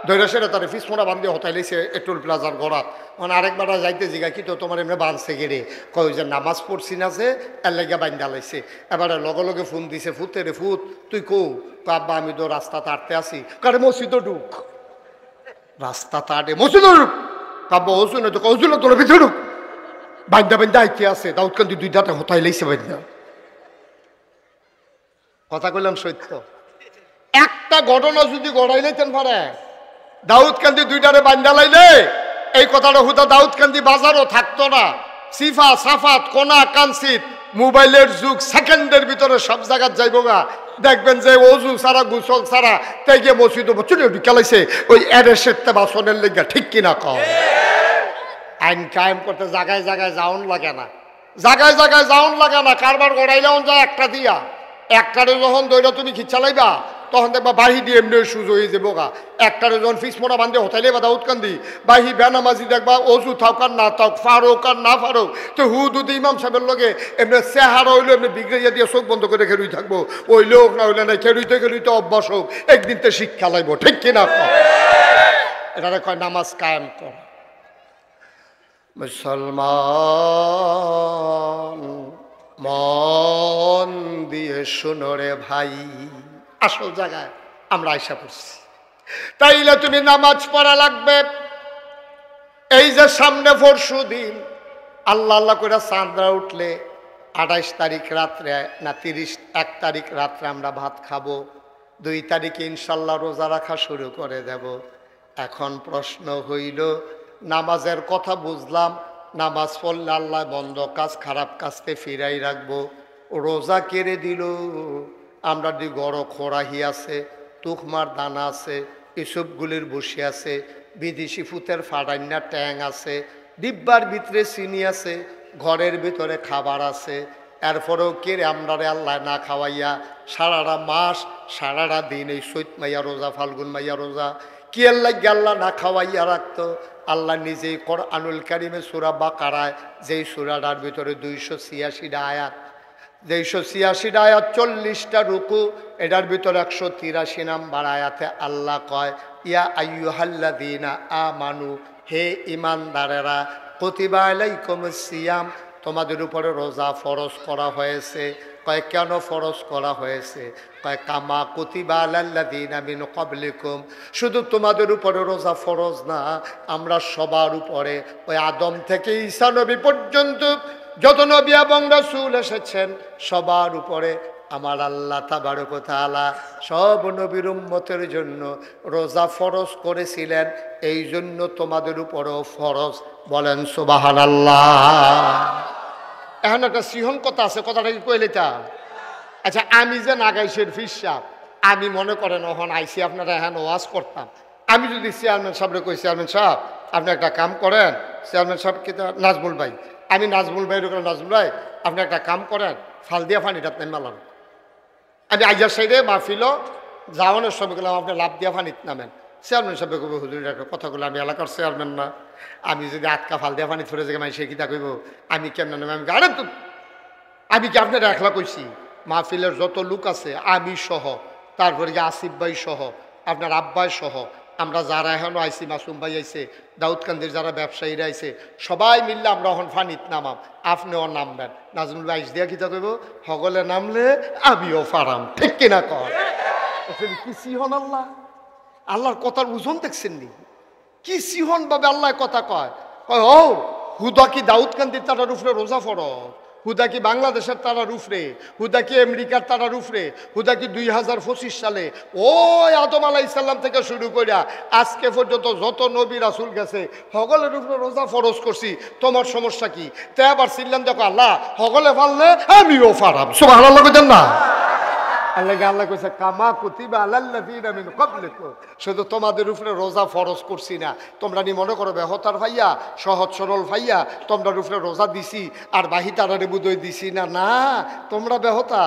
ধৈর্য সেটা তার ফিসমোনা বান্ধে হতাই লেছে টুল প্লাজার গড়াত মানে আরেকবার যাইতে জিগা কি তো তোমার এমনি বাঁধছে গেরে কয় যে নামাজ পড়ছি না যে এর লেগে বান্ধা লাইছে এবারে লগে লগে ফোন দিছে ফুতে রে ফুত তুই কৌ আব্বা আমি তো রাস্তাতে আটতে আসি কারে মসজিদও ঢুক রাস্তাতে আটে মসজিদও ঢুক কাব্বা ওসু না তো কৌজুল তোর ভিতরে ঢুক বান্ধা আইতে আছে দাউদকান্দি দুই দাঁতে হতাই লেছে বান্ধা কথা কইলাম সত্য একটা ঘটনা যদি গড়াই লাইতেন পারে দাউদকান্দি দুইটারে বান্ধা লাইলে এই কথাটা হুদা দাউদকান্দি বাজারও থাকতো না সিফা সাফাত কোনা কানসিত মোবাইলের যুগ সেকেন্ডের ভিতরে সব জায়গায় যাইব গা দেখবেন যে অজু সারা গুসল সারা তাই গিয়ে মসজিদ চুরি খেলাইছে ওই এরেসেরতে বাসনের লেগে ঠিক কিনা কম আইন কায়েম করতে জায়গায় জায়গায় যাওন লাগে না কারবার গড়াইলেও যায় একটা দিয়া একটারে যখন দইরা তুমি খিচ্ছালাইবা তখন দেখবা বাহি দিয়ে এমনি সুজ হয়ে যাবো গা একটারে যখন ফিসমোনা বান্ধে হোতাইলে বা দাউদকান্দি বাহি বেনামাজি দেখবা অজু থাক আর না থাক ফারুক আর না ফারুক তো হুদুদ ইমাম সাহেবের লগে এমনি চেহারা হইলো এমনি বিগড়াইয়া দিয়ে চোখ বন্ধ করে খেরুই থাকবো ওই লোক না হইলে না খেরুইতে অভ্যাস হোক একদিন তো শিক্ষা লাগবো ঠিক কিনা এটারে কয় নামাজ কায়েম কর মুসলমান মন দিয়ে শুনো রে ভাই আসল জায়গায় আমরা আশা করছি তাইলে তুমি নামাজ পড়া লাগবে এই যে সামনে পরশু দিন আল্লাহ করে চাঁদরা উঠলে 28 তারিখ রাত্রে না 1 তারিখ রাত্রে আমরা ভাত খাবো 2 তারিখে ইনশাল্লাহ রোজা রাখা শুরু করে দেব এখন প্রশ্ন হইল নামাজের কথা বুঝলাম নামাজ পড়লে আল্লাহ বন্ধ কাজ খারাপ কাজকে ফিরাই রাখবো রোজা কেড়ে দিল আমরা দি গড় খোরাহি আছে তুখমার দানা আছে এসবগুলির বসে আছে বিদেশি ফুতের ফাড়ান্না ট্যাং আছে ডিব্বার ভিতরে চিনি আছে ঘরের ভিতরে খাবার আছে এরপরেও কেড়ে আমরা আল্লাহ না খাওয়াইয়া সারাটা মাস সারাটা দিন এই চৈত মাইয়া রোজা ফাল্গুন মাইয়া রোজা কি আল্লাহ না খাওয়াইয়া রাখতো আল্লাহ নিজেই কোরআনুল কারিমে সূরা বাকারায় যেই সূরাটার ভিতরে 286টা আয়াত 286টা আয়াত 40টা রুকু এটার ভিতরে 183 নাম্বার আয়াতে আল্লাহ কয় ইয়া আইয়ুহাল্লাযীনা আমানু হে ঈমানদারেরা কুতিবা আলাইকুমুস সিয়াম তোমাদের উপরে রোজা ফরজ করা হয়েছে কয় কেন ফরজ করা হয়েছে কয় কামা কুতিবা আলাল্লাযীনা মিন ক্বাবলিকুম শুধু তোমাদের উপরে রোজা ফরজ না আমরা সবার উপরে ওই আদম থেকে ঈসা নবী পর্যন্ত যত নবী এবং রাসূল এসেছেন সবার উপরে আমার আল্লাহ তাবারক ওয়া তাআলা সব নবীর উম্মতের জন্য রোজা ফরজ করেছিলেন এই জন্য তোমাদের উপরেও ফরজ বলেন সুবহানাল্লাহ এখন একটা সিহন কথা আছে, কথাটা কি কইলে তা? আচ্ছা, আমি যে নাগাইশের ফিসাব, আমি মনে করেন ওখানে আইসি আপনারা এখন ওয়াজ করতাম, আমি যদি চেয়ারম্যান সাহেবরে কই, চেয়ারম্যান সাহেব আপনি একটা কাম করেন, চেয়ারম্যান সাহেব কি নাজমুল ভাই, আমি নাজমুল ভাই ওখানে, নাজমুল ভাই আপনি একটা কাম করেন, ফাল দিয়া ফানিটা আপনি মালাম, আমি আইজার সাইডে মাহফিল যাওয়ানোর সময় গেলাম, আপনি লাভ দিয়া ফানিত নামেন। চেয়ারম্যান সাহেব কইব, হুজুর একটা কথাগুলো, আমি এলাকার চেয়ারম্যান না, আমি যদি আটকা ফাল দিয়া ফানি ধরে যাই মানে সে কিতা কইব, আমি কেমন নামে, আমি আরে তো আমি কি আপনারা একলা কইছি, মাহফিলের যত লোক আছে আমি সহ, তারপরে যে আসিফ ভাই সহ, আপনার আব্বাই সহ, আমরা যারা এখনও আইসি, মাসুম ভাই আইসে, দাউদকান্দির যারা ব্যবসায়ীরা আইসে, সবাই মিললে আমরা এখন ফানিত নামাম, আপনিও নামবেন। নাজমুল ভাই আইস দিয়া কিতা কইব, হগলে নামলে আমিও ফারাম, ঠিক কিনা কর? কি সিহন আল্লাহ, আল্লাহর কথার ওজন দেখছেন নি? কি সিহন ভাবে আল্লাহ কথা কয়, কয় ও হুদা কি দাউদকান্দির তারার উপরে রোজা ফরজ, হুদা কি বাংলাদেশের তারার উপরে, হুদা কি আমেরিকার তারার উপরে, হুদা কি 2025 সালে ওই আদম আলাইহিস সালাম থেকে শুরু করিয়া আজকে পর্যন্ত যত নবী রাসূল গেছে হগলের উপরে রোজা ফরজ করছি, তোমার সমস্যা কি? তে আবার চিল্লাম, দেখো আল্লাহ হগলে পারলে আমিও পারাম, সুবহানাল্লাহ কইতেন না? আল্লাহ কইছে কামা কুতিবা আলাল্লাযিনা মিন ক্বাবলিকুম, শুধু তোমাদের উপরে রোজা ফরজ করছি না, তোমরা নি মনে করো বেহতার ভাইয়া, সহজ সরল ভাইয়া, তোমরা উপরে রোজা দিছি আর বাহি তারারে বুদই দিছি না, না তোমরা বেহতা।